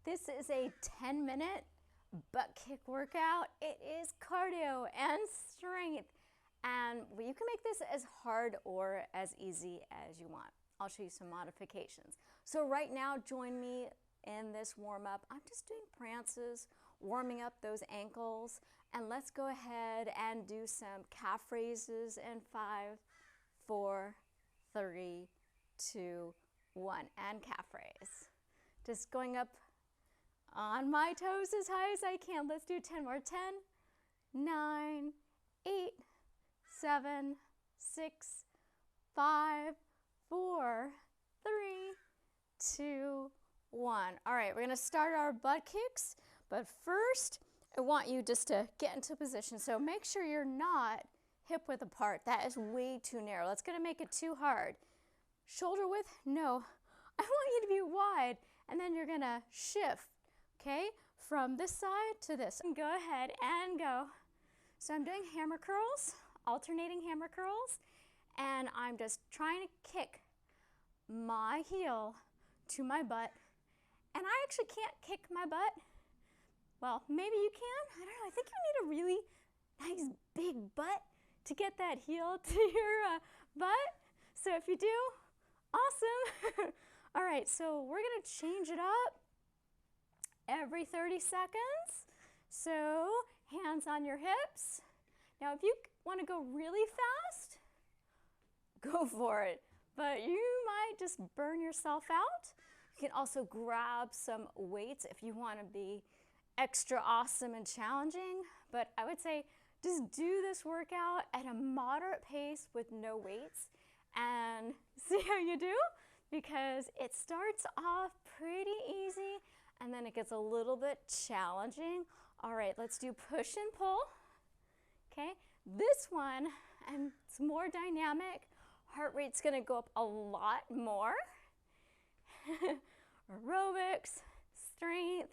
This is a 10-minute butt kick workout. It is cardio and strength, and you can make this as hard or as easy as you want. I'll show you some modifications. So right now, join me in this warm-up. I'm just doing prances, warming up those ankles, and let's go ahead and do some calf raises in 5, 4, 3, 2, 1, and calf raise. Just going up on my toes as high as I can. Let's do 10 more. 10, 9, 8, 7, 6, 5, 4, 3, 2, 1. All right, we're gonna start our butt kicks, but first I want you just to get into position. So make sure you're not hip width apart. That is way too narrow. That's gonna make it too hard. Shoulder width, no. I want you to be wide, and then you're gonna shift, okay? From this side to this. Go ahead and go. So I'm doing hammer curls, alternating hammer curls, and I'm just trying to kick my heel to my butt. And I actually can't kick my butt. Well, maybe you can. I don't know. I think you need a really nice big butt to get that heel to your butt. So if you do, awesome. All right, so we're gonna change it up every 30 seconds. So hands on your hips. Now if you wanna go really fast, go for it. But you might just burn yourself out. You can also grab some weights if you wanna be extra awesome and challenging. But I would say just do this workout at a moderate pace with no weights and see how you do, because it starts off pretty easy and then it gets a little bit challenging. All right, let's do push and pull. Okay, this one, and it's more dynamic. Heart rate's gonna go up a lot more. Aerobics, strength,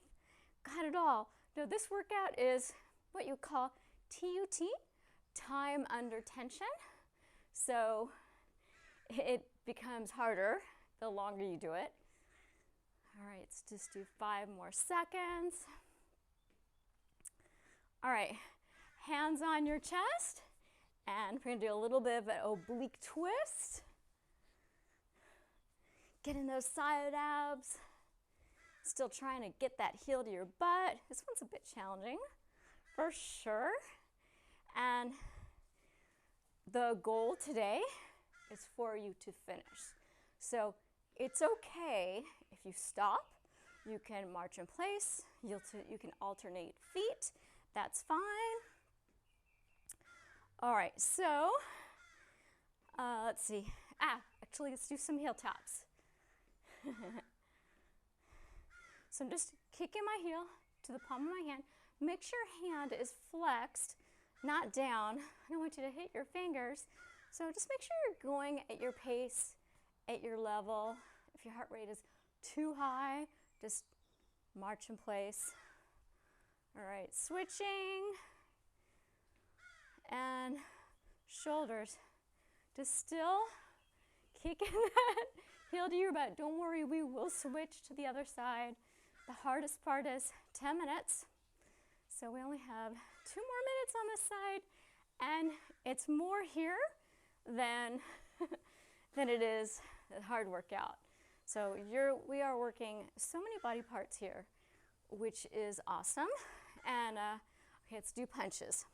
got it all. Now this workout is what you call TUT, time under tension. So it becomes harder the longer you do it. All right, let's just do 5 more seconds. All right, hands on your chest, and we're gonna do a little bit of an oblique twist. Getting those side abs. Still trying to get that heel to your butt. This one's a bit challenging, for sure. And the goal today is for you to finish. So it's okay if you stop. You can march in place. You can alternate feet. That's fine. All right, so let's see. Actually, let's do some heel taps. So I'm just kicking my heel to the palm of my hand. Make sure your hand is flexed, not down. I don't want you to hit your fingers. So just make sure you're going at your pace, at your level. If your heart rate is too high, just march in place. All right, switching. And shoulders. Just still kicking that heel to your butt. Don't worry, we will switch to the other side. The hardest part is 10 minutes. So we only have 2 more minutes on this side, and it's more here than it is a hard workout. So we are working so many body parts here, which is awesome. And okay, let's do punches.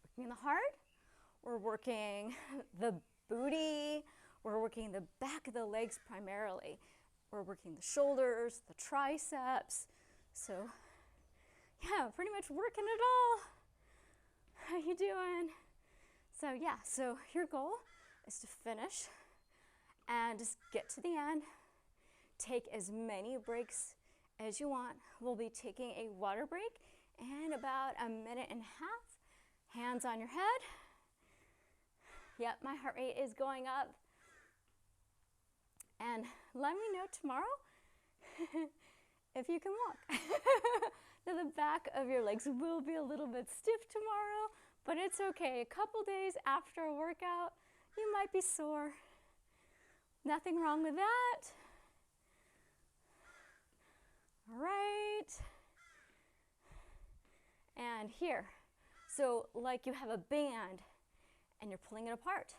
Working the heart, we're working the booty, we're working the back of the legs primarily. We're working the shoulders, the triceps. So yeah, pretty much working it all. How you doing? So yeah, so your goal is to finish and just get to the end. Take as many breaks as you want. We'll be taking a water break in about 1.5 minutes. Hands on your head. Yep, my heart rate is going up. And let me know tomorrow if you can walk. Now the back of your legs will be a little bit stiff tomorrow, but it's okay. A couple days after a workout, you might be sore. Nothing wrong with that. All and here. So like you have a band and you're pulling it apart.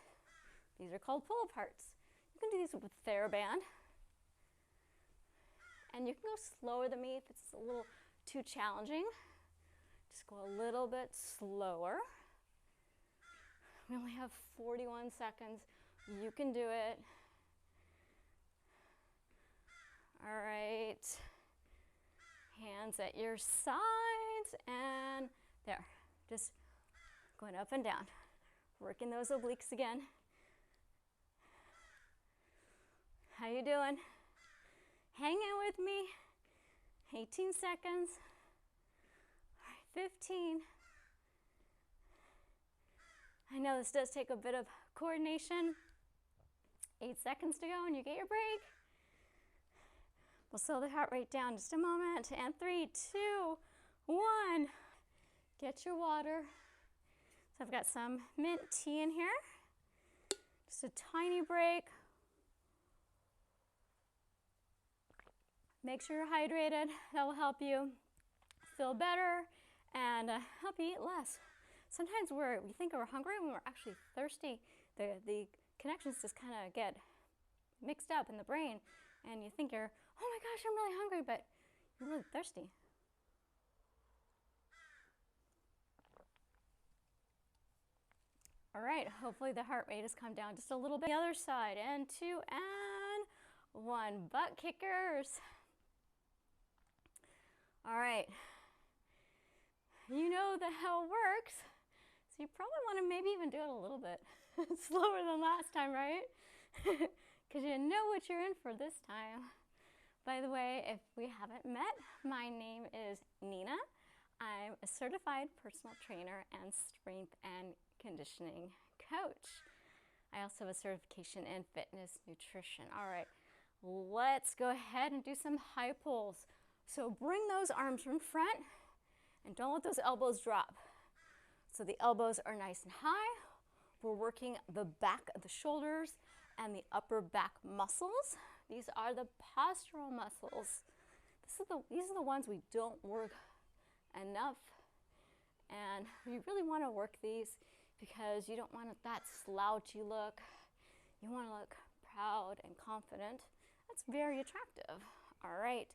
These are called pull aparts. You can do these with a TheraBand. And you can go slower than me if it's a little too challenging. Just go a little bit slower. We only have 41 seconds. You can do it. All right. Hands at your sides and there. Just going up and down. Working those obliques again. How you doing? Hang in with me. 18 seconds. All right, 15. I know this does take a bit of coordination. 8 seconds to go and you get your break. We'll slow the heart rate down just a moment. And 3, 2, 1. Get your water. So I've got some mint tea in here. Just a tiny break. Make sure you're hydrated. That will help you feel better and help you eat less. Sometimes we think we're hungry when we're actually thirsty. The connections just kind of get mixed up in the brain, and you think you're, oh my gosh, I'm really hungry, but you're really thirsty. All right, hopefully the heart rate has come down just a little bit. The other side, and 2 and 1. Butt kickers. All right, you know how it works, so you probably want to maybe even do it a little bit slower than last time, right? Because you know what you're in for this time. By the way, if we haven't met, my name is Nina. I'm a certified personal trainer and strength and conditioning coach. I also have a certification in fitness nutrition. All right, let's go ahead and do some high pulls. So bring those arms in front and don't let those elbows drop. So the elbows are nice and high. We're working the back of the shoulders and the upper back muscles. These are the postural muscles. These are the ones we don't work enough. And you really want to work these because you don't want that slouchy look. You want to look proud and confident. That's very attractive. All right.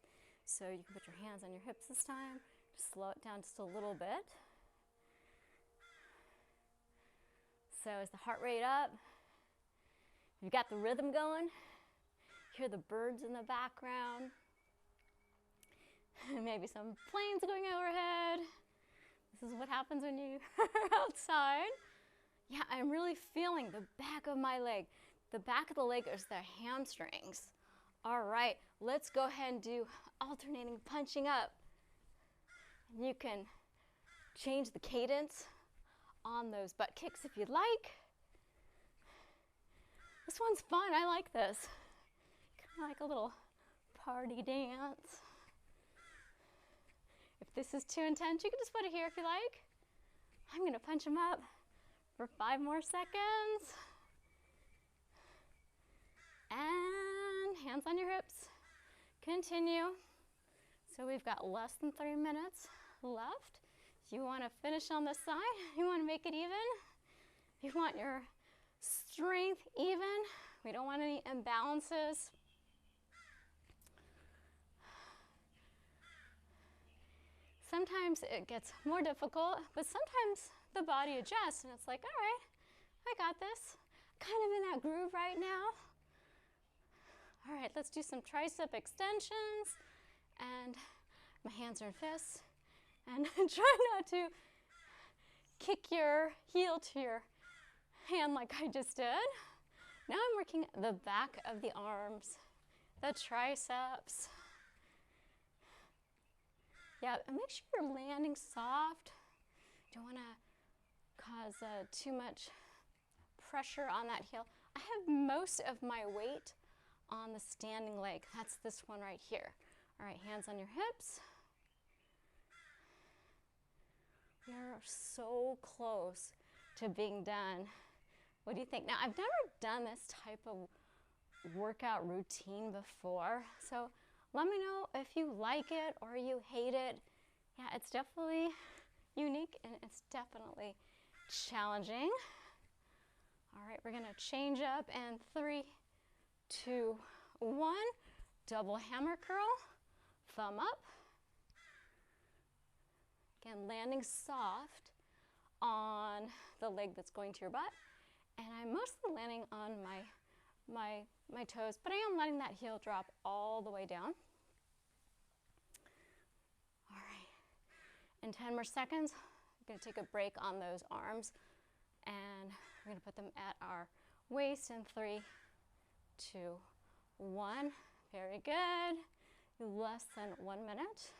So you can put your hands on your hips this time. Just slow it down just a little bit. So is the heart rate up? You've got the rhythm going. Hear the birds in the background. Maybe some planes going overhead. This is what happens when you are outside. Yeah, I'm really feeling the back of my leg. The back of the leg is the hamstrings. All right, let's go ahead and do alternating punching up. You can change the cadence on those butt kicks if you'd like. This one's fun, I like this. Kind of like a little party dance. If this is too intense, you can just put it here if you like. I'm gonna punch them up for 5 more seconds. And hands on your hips. Continue. So we've got less than 3 minutes left. You want to finish on this side. You want to make it even. You want your strength even. We don't want any imbalances. Sometimes it gets more difficult, but sometimes the body adjusts and it's like, all right, I got this. Kind of in that groove right now. All right, let's do some tricep extensions. And my hands are in fists. And try not to kick your heel to your hand like I just did. Now I'm working the back of the arms, the triceps. Yeah, and make sure you're landing soft. Don't want to cause too much pressure on that heel. I have most of my weight on the standing leg. That's this one right here. All right, hands on your hips. We are so close to being done. What do you think? Now, I've never done this type of workout routine before, so let me know if you like it or you hate it. Yeah, it's definitely unique and it's definitely challenging. All right, we're gonna change up in 3, 2, 1. Double hammer curl, thumb up. Again, landing soft on the leg that's going to your butt. And I'm mostly landing on my toes, but I am letting that heel drop all the way down. All right, in 10 more seconds, I'm gonna take a break on those arms and we're gonna put them at our waist in 3, 2, 1. Very good. Less than 1 minute.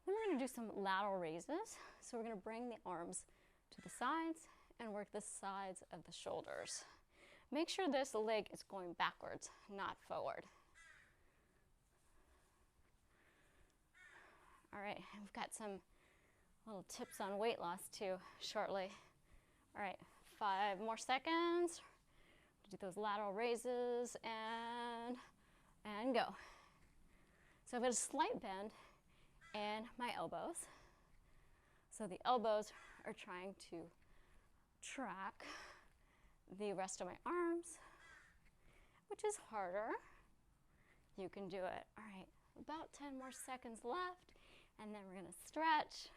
Then we're gonna do some lateral raises. So we're gonna bring the arms to the sides and work the sides of the shoulders. Make sure this leg is going backwards, not forward. All right, we've got some little tips on weight loss too shortly. All right, 5 more seconds. Do those lateral raises and go. So I've got a slight bend in my elbows. So the elbows are trying to track the rest of my arms, which is harder. You can do it. All right, about 10 more seconds left, and then we're gonna stretch,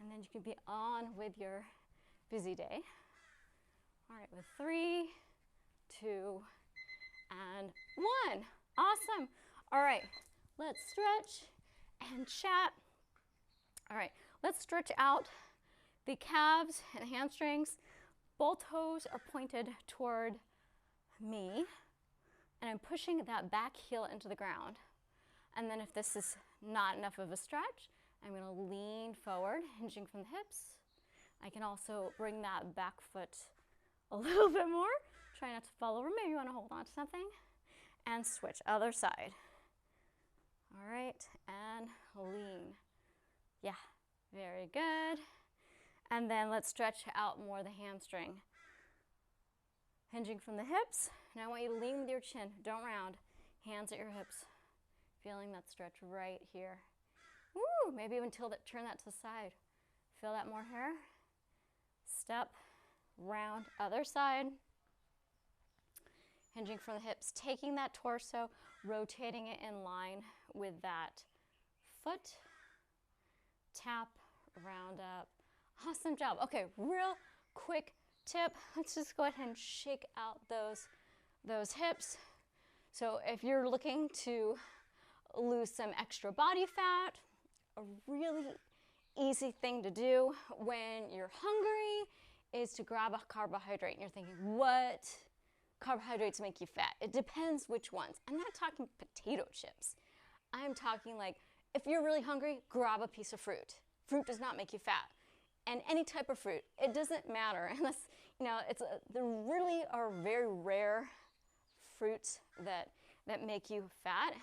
and then you can be on with your busy day. All right, with 3, 2, and 1. Awesome. All right, let's stretch and chat. All right, let's stretch out the calves and hamstrings. Both toes are pointed toward me, and I'm pushing that back heel into the ground. And then if this is not enough of a stretch, I'm gonna lean forward, hinging from the hips. I can also bring that back foot a little bit more. Try not to fall over. Maybe you wanna hold on to something. And switch, other side. All right, and lean. Yeah, very good. And then let's stretch out more the hamstring. Hinging from the hips. Now I want you to lean with your chin, don't round. Hands at your hips. Feeling that stretch right here. Woo, maybe even turn that to the side. Feel that more here. Step, round, other side. Hinging from the hips, taking that torso, rotating it in line with that foot. Tap, round up. Awesome job. Okay, real quick tip. Let's just go ahead and shake out those hips. So if you're looking to lose some extra body fat, a really easy thing to do when you're hungry is to grab a carbohydrate. And you're thinking, what carbohydrates make you fat? It depends which ones. I'm not talking potato chips. I'm talking like, if you're really hungry, grab a piece of fruit. Fruit does not make you fat. And any type of fruit, it doesn't matter unless, you know, there really are very rare fruits that make you fat,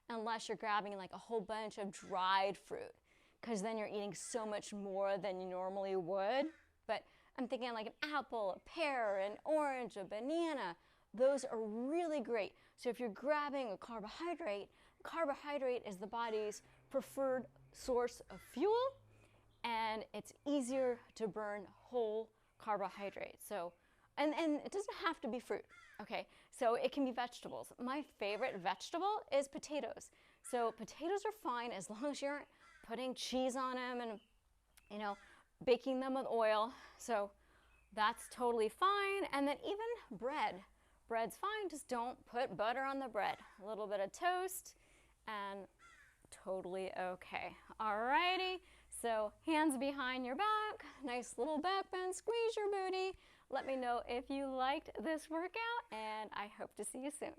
unless you're grabbing like a whole bunch of dried fruit, because then you're eating so much more than you normally would. But I'm thinking like an apple, a pear, an orange, a banana. Those are really great. So if you're grabbing a carbohydrate, carbohydrate is the body's preferred source of fuel, and it's easier to burn whole carbohydrates. So, and it doesn't have to be fruit, okay? So it can be vegetables. My favorite vegetable is potatoes. So potatoes are fine as long as you aren't putting cheese on them and, you know, baking them with oil. So that's totally fine. And then even bread. Bread's fine, just don't put butter on the bread. A little bit of toast and totally okay. Alrighty, so hands behind your back, nice little back bend, squeeze your booty. Let me know if you liked this workout, and I hope to see you soon.